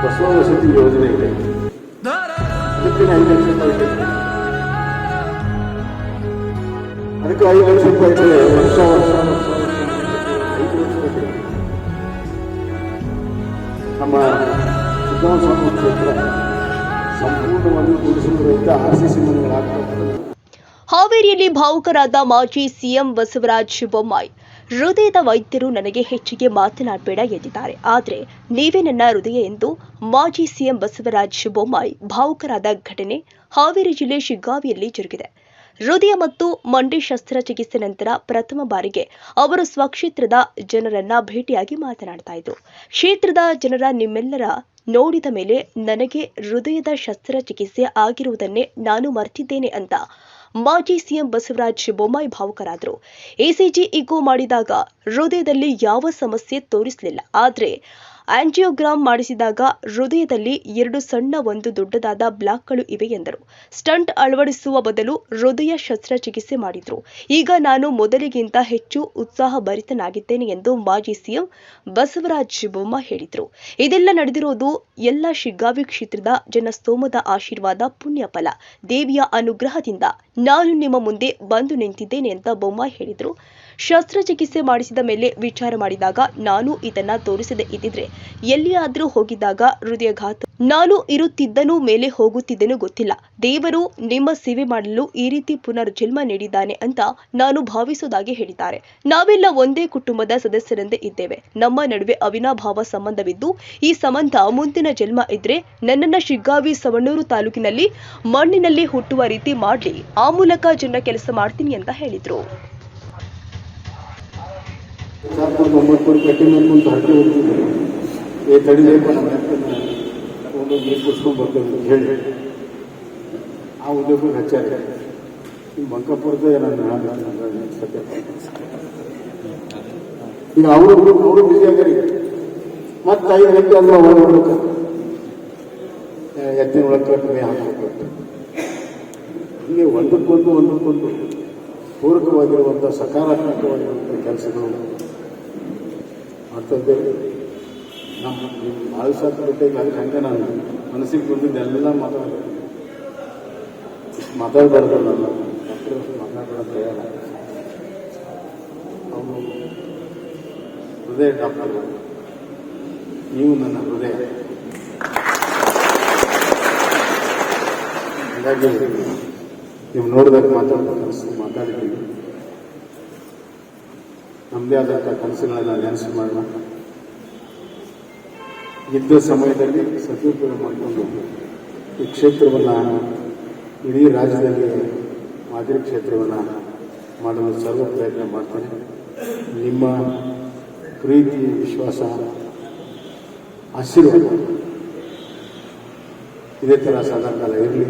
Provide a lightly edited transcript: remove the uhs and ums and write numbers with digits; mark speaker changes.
Speaker 1: ಬಸವ ವಸತಿ ಯೋಜನೆ ಇದೆ. ಅದಕ್ಕೆ 5 ಲಕ್ಷ ರೂಪಾಯಿ ಇದೆ. ಅದಕ್ಕೆ 5 ಲಕ್ಷ ರೂಪಾಯಿ ಇದೆ. ವರ್ಷ 5 ಲಕ್ಷ ರೂಪಾಯಿ ನಮ್ಮ ಸಿದ್ದರಾಮಸ್ವಾಮಿ ಕ್ಷೇತ್ರ ಸಂಪೂರ್ಣವಾಗಿ ಗುಡಿಸಲು ರಹಿತ RCC ಮನೆಗಳಾಗ್ತದೆ.
Speaker 2: ಹಾವೇರಿಯಲ್ಲಿ ಭಾವುಕರಾದ ಮಾಜಿ ಸಿಎಂ ಬಸವರಾಜ ಬೊಮ್ಮಾಯಿ, ಹೃದಯದ ವೈದ್ಯರು ನನಗೆ ಹೆಚ್ಚಿಗೆ ಮಾತನಾಡಬೇಡ ಎಂದಿದ್ದಾರೆ. ಆದರೆ ನೀವೇ ನನ್ನ ಹೃದಯ ಎಂದು ಮಾಜಿ ಸಿಎಂ ಬಸವರಾಜ ಬೊಮ್ಮಾಯಿ ಭಾವುಕರಾದ ಘಟನೆ ಹಾವೇರಿ ಜಿಲ್ಲೆ ಶಿಗ್ಗಾವಿಯಲ್ಲಿ ಜರುಗಿದೆ. ಹೃದಯ ಮತ್ತು ಮಂಡಿ ಶಸ್ತ್ರಚಿಕಿತ್ಸೆ ನಂತರ ಪ್ರಥಮ ಬಾರಿಗೆ ಅವರು ಸ್ವಕ್ಷೇತ್ರದ ಜನರನ್ನ ಭೇಟಿಯಾಗಿ ಮಾತನಾಡ್ತಾ ಇದ್ರು. ಕ್ಷೇತ್ರದ ಜನರ ನಿಮ್ಮೆಲ್ಲರ ನೋಡಿದ ಮೇಲೆ ನನಗೆ ಹೃದಯದ ಶಸ್ತ್ರಚಿಕಿತ್ಸೆ ಆಗಿರುವುದನ್ನೇ ನಾನು ಮರ್ತಿದ್ದೇನೆ ಅಂತ ಮಾಜಿ ಸಿಎಂ ಬಸವರಾಜ ಬೊಮ್ಮಾಯಿ ಭಾವುಕರಾದರು. ECG ಇಗೋ ಮಾಡಿದಾಗ ಹೃದಯದಲ್ಲಿ ಯಾವ ಸಮಸ್ಯೆ ತೋರಿಸಲಿಲ್ಲ. ಆದರೆ ಆಂಜಿಯೋಗ್ರಾಮ್ ಮಾಡಿಸಿದಾಗ ಹೃದಯದಲ್ಲಿ 2 ಸಣ್ಣ 1 ದೊಡ್ಡದಾದ ಬ್ಲಾಕ್ಗಳು ಇವೆ ಎಂದರು. ಸ್ಟಂಟ್ ಅಳವಡಿಸುವ ಬದಲು ಹೃದಯ ಶಸ್ತ್ರಚಿಕಿತ್ಸೆ ಮಾಡಿದ್ರು. ಈಗ ನಾನು ಮೊದಲಿಗಿಂತ ಹೆಚ್ಚು ಉತ್ಸಾಹಭರಿತನಾಗಿದ್ದೇನೆ ಎಂದು ಮಾಜಿ ಸಿಎಂ ಬಸವರಾಜ ಬೊಮ್ಮಾಯಿ ಹೇಳಿದರು. ಇದೆಲ್ಲ ನಡೆದಿರೋದು ಎಲ್ಲ ಶಿಗ್ಗಾವಿ ಕ್ಷೇತ್ರದ ಜನಸ್ತೋಮದ ಆಶೀರ್ವಾದ, ಪುಣ್ಯ ಫಲ, ದೇವಿಯ ಅನುಗ್ರಹದಿಂದ ನಾನು ನಿಮ್ಮ ಮುಂದೆ ಬಂದು ನಿಂತಿದ್ದೇನೆ ಅಂತ ಬೊಮ್ಮಾಯಿ ಹೇಳಿದರು. ಶಸ್ತ್ರಚಿಕಿತ್ಸೆ ಮಾಡಿಸಿದ ಮೇಲೆ ವಿಚಾರ ಮಾಡಿದಾಗ ನಾನು ಇದನ್ನ ತೋರಿಸದೇ ಇದ್ದಿದ್ರೆ ಎಲ್ಲಿಯಾದರೂ ಹೋಗಿದ್ದಾಗ ಹೃದಯಘಾತ ನಾನು ಇರುತ್ತಿದ್ದನು, ಮೇಲೆ ಹೋಗುತ್ತಿದ್ದನು ಗೊತ್ತಿಲ್ಲ. ದೇವರು ನಿಮ್ಮ ಸೇವೆ ಮಾಡಲು ಈ ರೀತಿ ಪುನರ್ಜನ್ಮ ನೀಡಿದ್ದಾನೆ ಅಂತ ನಾನು ಭಾವಿಸುವುದಾಗಿ ಹೇಳಿದ್ದಾರೆ. ನಾವೆಲ್ಲ ಒಂದೇ ಕುಟುಂಬದ ಸದಸ್ಯರಂತೆ ಇದ್ದೇವೆ. ನಮ್ಮ ನಡುವೆ ಅವಿನಾಭಾವ ಸಂಬಂಧವಿದ್ದು ಈ ಸಂಬಂಧ ಮುಂದಿನ ಜನ್ಮ ಇದ್ರೆ ನನ್ನನ್ನ ಶಿಗ್ಗಾವಿ ಸವಣೂರು ತಾಲೂಕಿನಲ್ಲಿ ಮಣ್ಣಿನಲ್ಲಿ ಹುಟ್ಟುವ ರೀತಿ ಮಾಡ್ಲಿ, ಆ ಮೂಲಕ ಜನರ ಕೆಲಸ ಮಾಡ್ತೀನಿ ಅಂತ ಹೇಳಿದ್ರು.
Speaker 1: ಹೇಳಿ ಆ ಉದ್ಯೋಗಕ್ಕೆ ಹಚ್ಚಾರೆ ಬಂಕಾಪುರದ ಈಗ ಅವರು ಬಿಸಿ ಆಗ್ಯಾರ. ಮತ್ತೆ 5 ಗಂಟೆ ಅಂದ್ರೆ ಒಳಗೆ ಎತ್ತಿನ ಒಳಗೆ ಮೇ ಹಾಕಬೇಕು. ಹೀಗೆ ಒಂದಕ್ಕೊಂದು ಪೂರಕವಾಗಿರುವಂಥ ಸಕಾರಾತ್ಮಕವಾಗಿರುವಂಥ ಕೆಲಸಗಳು ಮಾಡ್ತಾ ಇದ್ದೇವೆ. ನಮ್ಮ ಭಾಳ ಸಾಧ್ಯ ಹಂಗೆ ನಾನು ಮನಸ್ಸಿಗೆ ಬಂದಿದ್ದೆಲ್ಲ ಮಾತಾಡಬಾರ್ದು. ನಾನು ಡಾಕ್ಟರ್ ಮಾತಾಡೋಣ ತಯಾರ. ಅವರು ಹೃದಯ ಡಾಕ್ಟರ್, ನೀವು ನನ್ನ ಹೃದಯ. ಹಾಗಾಗಿ ನೀವು ನೋಡಿದಾಗ ಮಾತಾಡಿದ್ದೀವಿ. ನಮ್ಮದೇ ಆದಂಥ ಕನಸುಗಳೆಲ್ಲ ನೆನಸು ಮಾಡೋಣ. ಇದ್ದ ಸಮಯದಲ್ಲಿ ಸದುಪಯೋಗ ಮಾಡಿಕೊಂಡು ಈ ಕ್ಷೇತ್ರವನ್ನು ಇಡೀ ರಾಜ್ಯದಲ್ಲಿ ಮಾದರಿ ಕ್ಷೇತ್ರವನ್ನು ಮಾಡಲು ಸರ್ವ ಪ್ರಯತ್ನ ಮಾಡ್ತೇನೆ. ನಿಮ್ಮ ಪ್ರೀತಿ, ವಿಶ್ವಾಸ, ಆಶೀರ್ವಾದ ಇದೇ ಥರ ಸದಾಕಾಲ ಇರಲಿ.